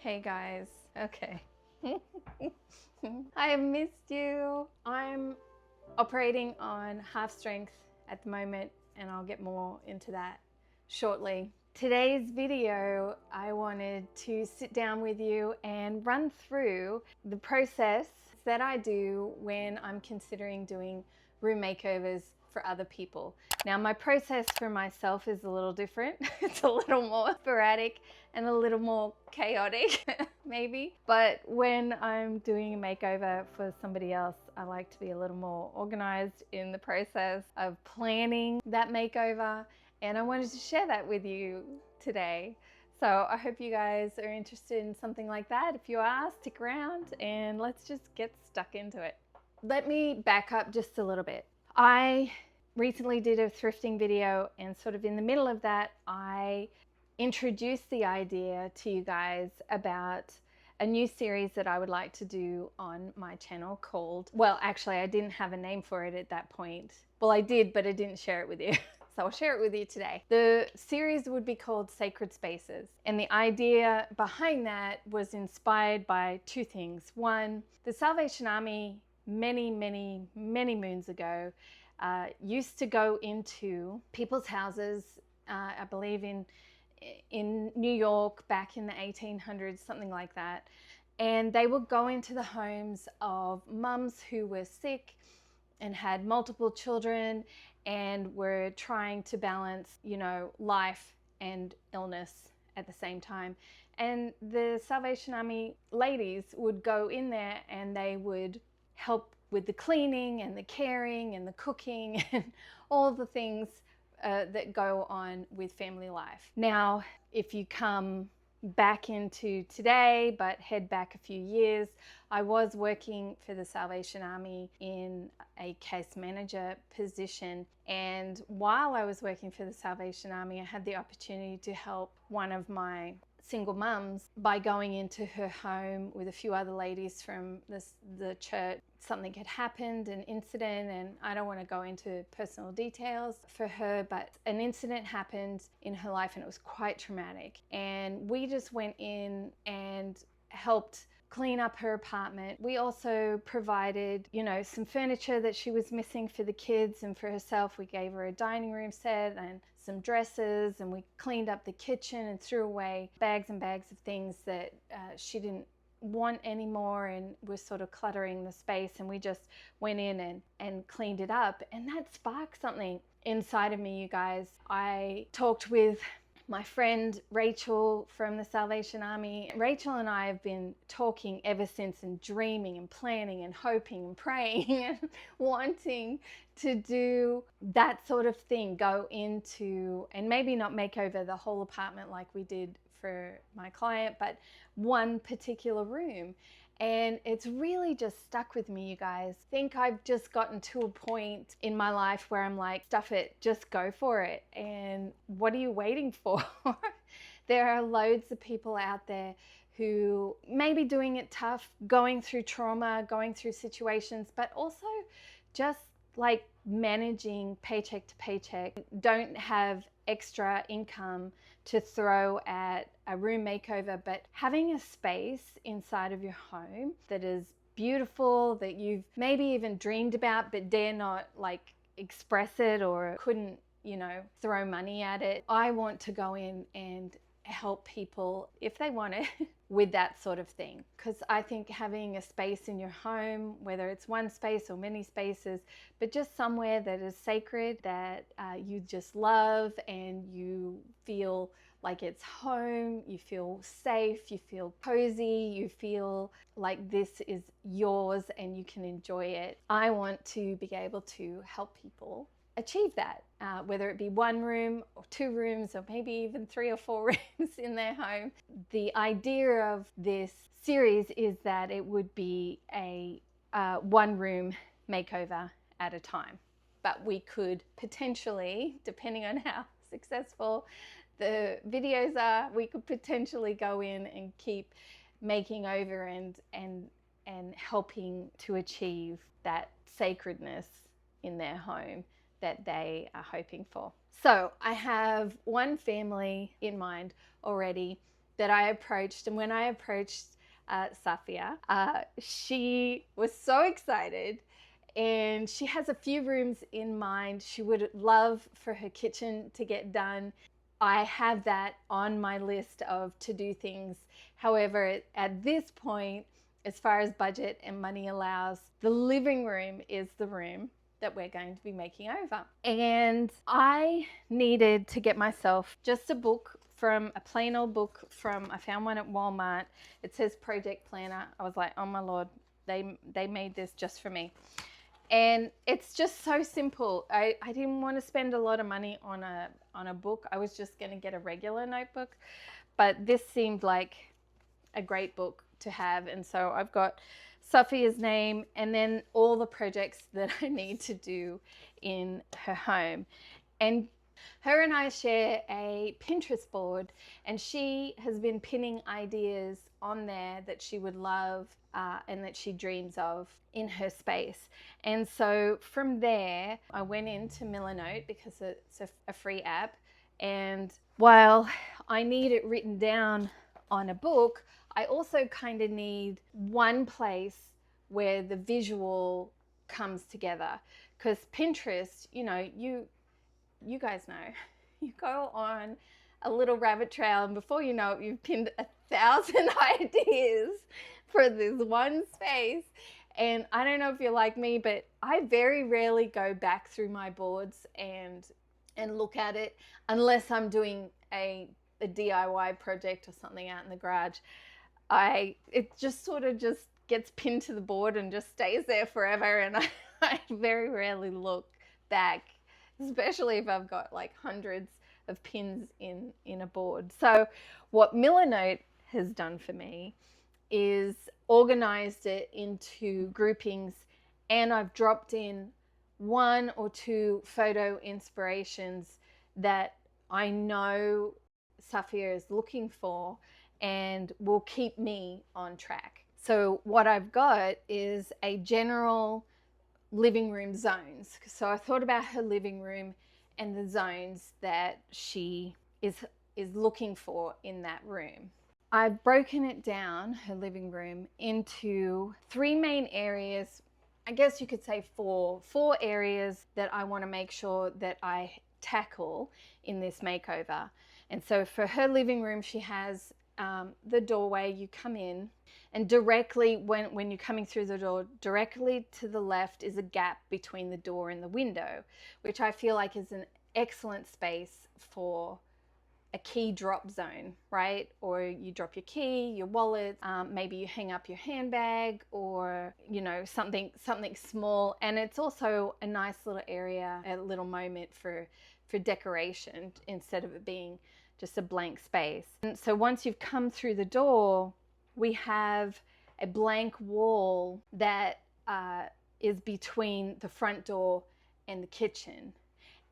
Hey guys, okay. I have missed you. I'm operating on half strength at the moment, and I'll get more into that shortly. Today's video, I wanted to sit down with you and run through the process that I do when I'm considering doing room makeovers for other people. Now, my process for myself is a little different. It's a little more sporadic and a little more chaotic, maybe. But when I'm doing a makeover for somebody else, I like to be a little more organized in the process of planning that makeover. And I wanted to share that with you today. So I hope you guys are interested in something like that. If you are, stick around and let's just get stuck into it. Let me back up just a little bit. I recently did a thrifting video, and sort of in the middle of that, I introduced the idea to you guys about a new series that I would like to do on my channel called, well, actually, I didn't have a name for it at that point. Well, I did, but I didn't share it with you. So I'll share it with you today. The series would be called Sacred Spaces. And the idea behind that was inspired by two things. One, the Salvation Army many moons ago used to go into people's houses, I believe in New York back in the 1800s, something like that. And they would go into the homes of mums who were sick and had multiple children and were trying to balance, life and illness at the same time. And the Salvation Army ladies would go in there and they would help with the cleaning and the caring and the cooking and all of the things that go on with family life. Now, if you come back into today, but head back a few years, I was working for the Salvation Army in a case manager position. And while I was working for the Salvation Army, I had the opportunity to help one of my single mums by going into her home with a few other ladies from the church. Something had happened, an incident, and I don't want to go into personal details for her, but an incident happened in her life and it was quite traumatic. And we just went in and helped clean up her apartment. We also provided, some furniture that she was missing for the kids and for herself. We gave her a dining room set and some dresses, and we cleaned up the kitchen and threw away bags and bags of things that she didn't want anymore and was sort of cluttering the space. And we just went in and cleaned it up, and that sparked something inside of me, you guys. I talked with my friend Rachel from the Salvation Army. Rachel and I have been talking ever since, and dreaming and planning and hoping and praying and wanting to do that sort of thing, go into, and maybe not make over the whole apartment like we did for my client, but one particular room. And it's really just stuck with me, you guys. I think I've just gotten to a point in my life where I'm like, stuff it, just go for it. And what are you waiting for? There are loads of people out there who may be doing it tough, going through trauma, going through situations, but also just like managing paycheck to paycheck, don't have extra income to throw at a room makeover, but having a space inside of your home that is beautiful, that you've maybe even dreamed about but dare not like express it or couldn't, throw money at it. I want to go in and help people if they want it with that sort of thing, because I think having a space in your home, whether it's one space or many spaces, but just somewhere that is sacred, that you just love and you feel like it's home, you feel safe, you feel cozy, you feel like this is yours and you can enjoy it. I want to be able to help people achieve that, whether it be one room or two rooms or maybe even 3 or 4 rooms in their home. The idea of this series is that it would be a one room makeover at a time, but we could potentially, depending on how successful the videos are, we could potentially go in and keep making over and helping to achieve that sacredness in their home that they are hoping for. So I have one family in mind already that I approached. And when I approached Safia, she was so excited, and she has a few rooms in mind. She would love for her kitchen to get done. I have that on my list of to-do things. However, at this point, as far as budget and money allows, the living room is the room that we're going to be making over. And I needed to get myself just a book, from a plain old book I found one at Walmart. It says Project Planner. I was like, oh my Lord, they made this just for me. And it's just so simple. I didn't want to spend a lot of money on a book. I was just going to get a regular notebook, but this seemed like a great book to have. And so I've got Safia's name and then all the projects that I need to do in her home. And her and I share a Pinterest board, and she has been pinning ideas on there that she would love and that she dreams of in her space. And so from there, I went into Milanote because it's a free app. And while I need it written down on a book, I also kind of need one place where the visual comes together. Because Pinterest, you know, you guys know, you go on a little rabbit trail, and before you know it, you've pinned 1,000 ideas for this one space. And I don't know if you're like me, but I very rarely go back through my boards and look at it unless I'm doing a DIY project or something out in the garage. It just sort of just gets pinned to the board and just stays there forever, and I very rarely look back, especially if I've got like hundreds of pins in a board. So what Milanote has done for me is organized it into groupings, and I've dropped in 1 or 2 photo inspirations that I know Safia is looking for and will keep me on track. So what I've got is a general living room zones. So I thought about her living room and the zones that she is looking for in that room. I've broken it down, her living room, into 3 main areas. I guess you could say 4 areas that I want to make sure that I tackle in this makeover. And so for her living room, she has the doorway. You come in, and directly when you're coming through the door, directly to the left is a gap between the door and the window, which I feel like is an excellent space for a key drop zone, right? Or you drop your key, your wallet, maybe you hang up your handbag, or you know, something small. And it's also a nice little area, a little moment for decoration instead of it being just a blank space. And so once you've come through the door, we have a blank wall that is between the front door and the kitchen.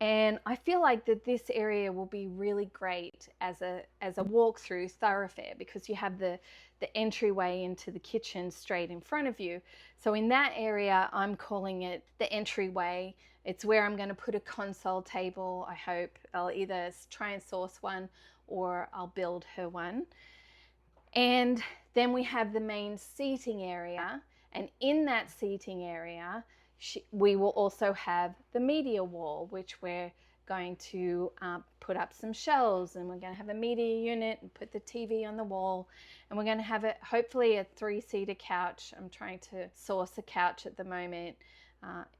And I feel like that this area will be really great as a walk-through thoroughfare, because you have the entryway into the kitchen straight in front of you. So in that area, I'm calling it the entryway. It's where I'm going to put a console table. I hope I'll either try and source one or I'll build her one. And then we have the main seating area. And in that seating area, we will also have the media wall, which we're going to put up some shelves, and we're going to have a media unit and put the TV on the wall, and we're going to have hopefully a 3-seater couch. I'm trying to source a couch at the moment,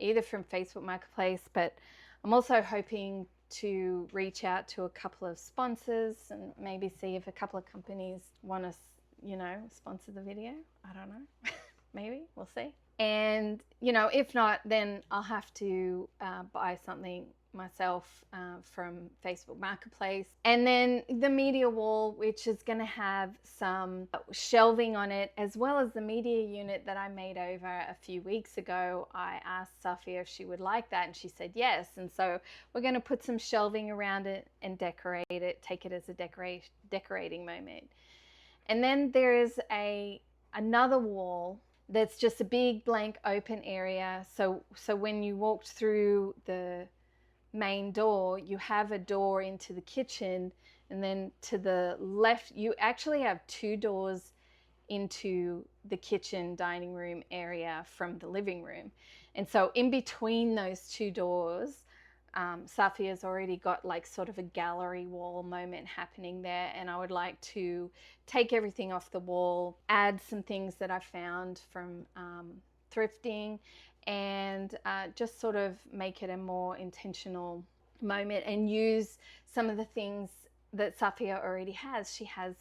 either from Facebook Marketplace, but I'm also hoping to reach out to a couple of sponsors and maybe see if a couple of companies want to, you know, sponsor the video. I don't know. Maybe, we'll see. And, you know, if not, then I'll have to buy something myself from Facebook Marketplace. And then the media wall, which is going to have some shelving on it, as well as the media unit that I made over a few weeks ago. I asked Safia if she would like that, and she said yes. And so we're going to put some shelving around it and decorate it, take it as a decorating moment. And then there is another wall that's just a big blank open area. So when you walked through the main door, you have a door into the kitchen, And then to the left, you actually have 2 doors into the kitchen dining room area from the living room. And so in between those 2 doors, Safia's already got like sort of a gallery wall moment happening there, and I would like to take everything off the wall, add some things that I found from thrifting, and just sort of make it a more intentional moment and use some of the things that Safia already has. She has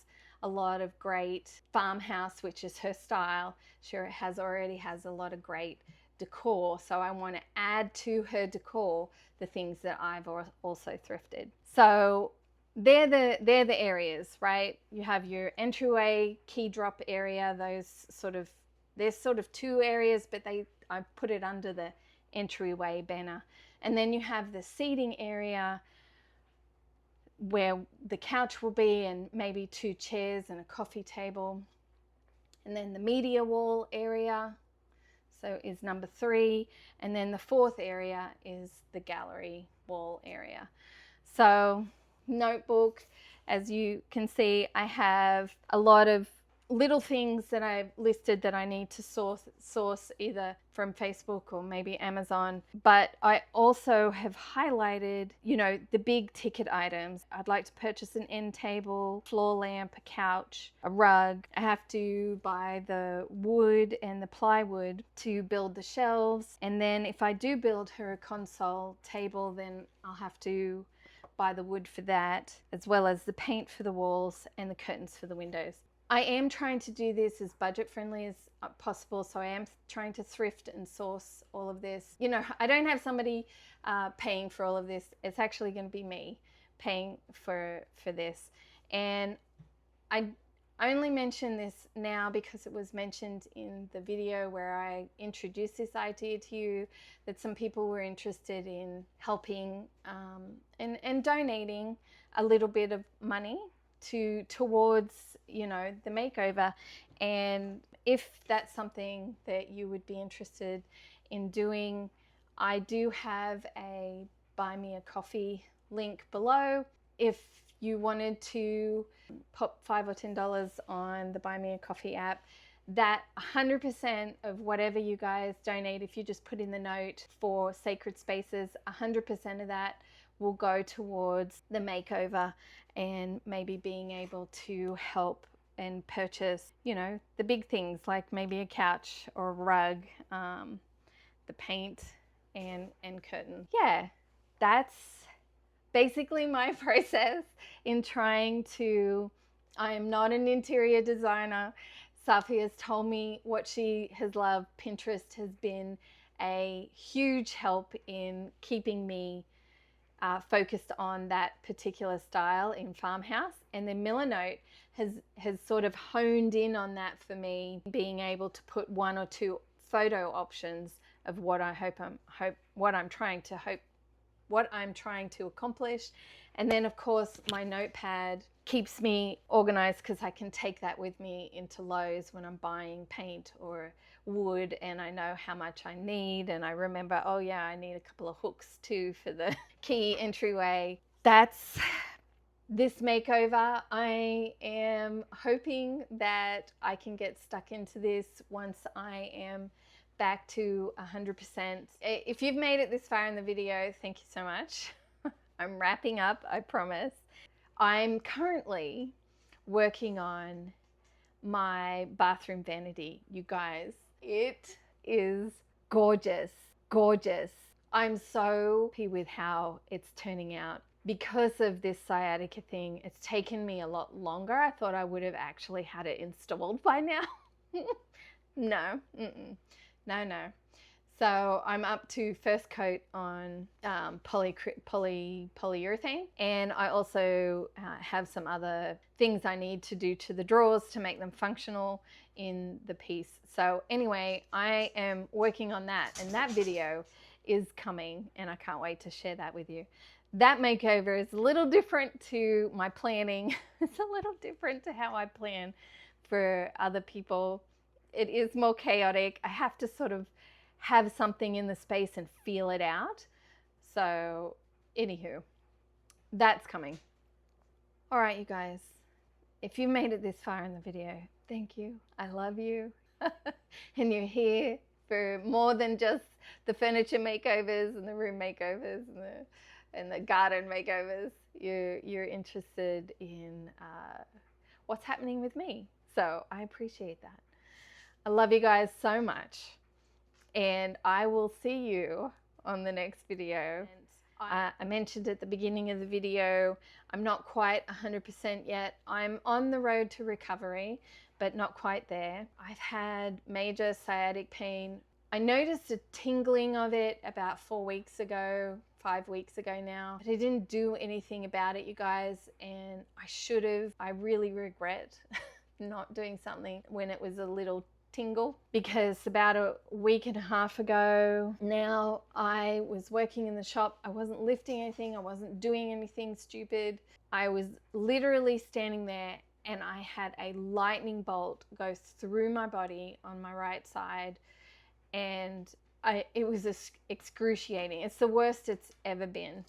a lot of great farmhouse, which is her style. She already has a lot of great decor, so I want to add to her decor the things that I've also thrifted. So they're the areas, right? You have your entryway, key drop area. There's sort of 2 areas, but I put it under the entryway banner. And then you have the seating area where the couch will be, and maybe 2 chairs and a coffee table. And then the media wall area, so is number 3. And then the 4th area is the gallery wall area. So notebook, as you can see, I have a lot of little things that I've listed that I need to source either from Facebook or maybe Amazon. But I also have highlighted, the big ticket items. I'd like to purchase an end table, floor lamp, a couch, a rug. I have to buy the wood and the plywood to build the shelves. And then if I do build her a console table, then I'll have to buy the wood for that, as well as the paint for the walls and the curtains for the windows. I am trying to do this as budget friendly as possible, so I am trying to thrift and source all of this. I don't have somebody paying for all of this. It's actually going to be me paying for this. And I only mention this now because it was mentioned in the video where I introduced this idea to you, that some people were interested in helping and donating a little bit of money towards the makeover. And if that's something that you would be interested in doing, I do have a buy me a coffee link below. If you wanted to pop $5 or $10 on the buy me a coffee app, that 100% of whatever you guys donate, if you just put in the note for Sacred Spaces, 100% of that will go towards the makeover and maybe being able to help and purchase, the big things like maybe a couch or a rug, the paint and curtain. Yeah, that's basically my process in trying to, I am not an interior designer. Safi has told me what she has loved. Pinterest has been a huge help in keeping me focused on that particular style in farmhouse. And then Milanote has sort of honed in on that for me, being able to put 1 or 2 photo options of what I'm trying to accomplish. And then of course my notepad keeps me organized because I can take that with me into Lowe's when I'm buying paint or wood, and I know how much I need, and I remember, oh yeah, I need a couple of hooks too for the key entryway. That's this makeover. I am hoping that I can get stuck into this once I am back to 100%. If you've made it this far in the video, thank you so much. I'm wrapping up, I promise. I'm currently working on my bathroom vanity, you guys. It is gorgeous, gorgeous. I'm so happy with how it's turning out. Because of this sciatica thing, it's taken me a lot longer. I thought I would have actually had it installed by now. No. So I'm up to first coat on polyurethane, and I also have some other things I need to do to the drawers to make them functional in the piece. So anyway, I am working on that, and that video is coming, and I can't wait to share that with you. That makeover is a little different to my planning. It's a little different to how I plan for other people. It is more chaotic. I have to sort of have something in the space and feel it out. So anywho, that's coming. All right, you guys, if you made it this far in the video, thank you. I love you. And you're here for more than just the furniture makeovers and the room makeovers and the garden makeovers. You're interested in what's happening with me. So I appreciate that. I love you guys so much. And I will see you on the next video. I mentioned at the beginning of the video, I'm not quite 100% yet. I'm on the road to recovery, but not quite there. I've had major sciatic pain. I noticed a tingling of it about 4 weeks ago, 5 weeks ago now, but I didn't do anything about it, you guys, and I should have. I really regret not doing something when it was a little tingle, because about a week and a half ago now, I was working in the shop. I wasn't lifting anything. I wasn't doing anything stupid. I was literally standing there and I had a lightning bolt go through my body on my right side, and it was excruciating. It's the worst it's ever been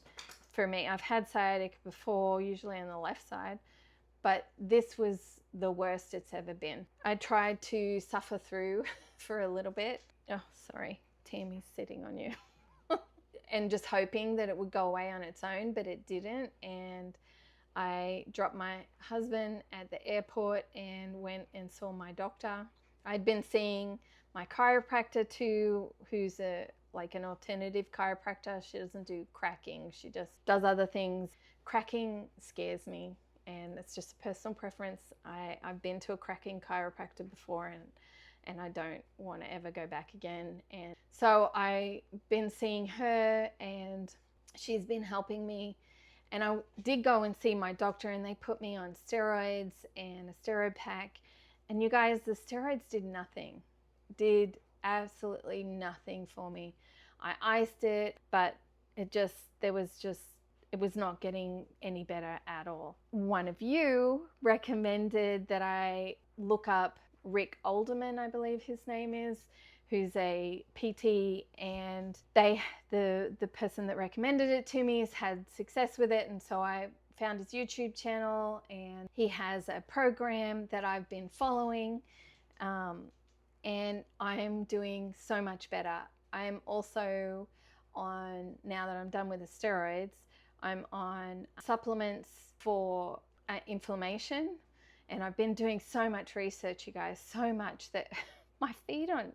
for me. I've had sciatica before, usually on the left side, but this was the worst it's ever been. I tried to suffer through for a little bit. Oh, sorry, Tammy's sitting on you. And just hoping that it would go away on its own, but it didn't. And I dropped my husband at the airport and went and saw my doctor. I'd been seeing my chiropractor too, who's like an alternative chiropractor. She doesn't do cracking, she just does other things. Cracking scares me, and it's just a personal preference. I've been to a cracking chiropractor before, and I don't want to ever go back again. And so I've been seeing her, and she's been helping me. And I did go and see my doctor, and they put me on steroids and a steroid pack. And you guys, the steroids did nothing. Did absolutely nothing for me. I iced it, but it was not getting any better at all. One of you recommended that I look up Rick Alderman, I believe his name is, who's a PT, and the person that recommended it to me has had success with it. And so I found his YouTube channel, and he has a program that I've been following, and I'm doing so much better. I'm also on, now that I'm done with the steroids, I'm on supplements for inflammation, and I've been doing so much research, you guys, so much that my feed on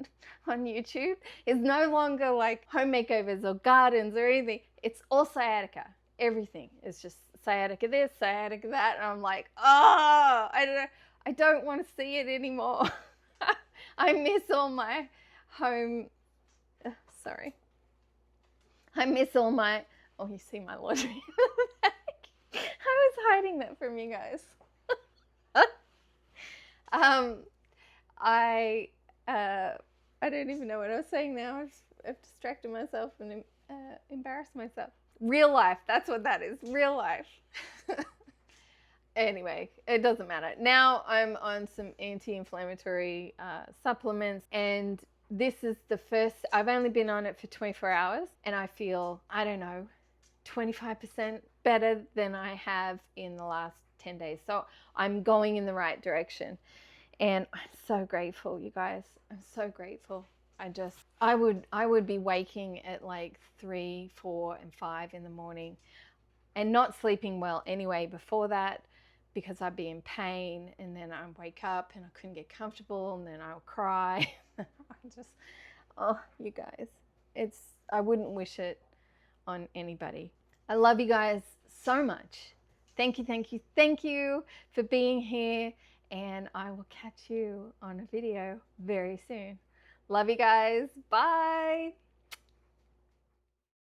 YouTube is no longer like home makeovers or gardens or anything. It's all sciatica. Everything is just sciatica this, sciatica that, and I'm like, oh, I don't want to see it anymore. I miss all my home. Sorry. I miss all my. Oh, you see my laundry in the back. I was hiding that from you guys. I don't even know what I was saying now. I've distracted myself and embarrassed myself. Real life, that's what that is. Real life. Anyway, it doesn't matter. Now I'm on some anti-inflammatory supplements, and this is the first. I've only been on it for 24 hours, and I feel, I don't know, 25% better than I have in the last 10 days. So I'm going in the right direction, and I'm so grateful, you guys. I'm so grateful. I would be waking at like 3, 4, and 5 in the morning and not sleeping well anyway before that, because I'd be in pain, and then I'd wake up and I couldn't get comfortable, and then I'll cry. Oh, you guys, I wouldn't wish it on anybody. I love you guys so much. Thank you, thank you, thank you for being here, and I will catch you on a video very soon. Love you guys. Bye.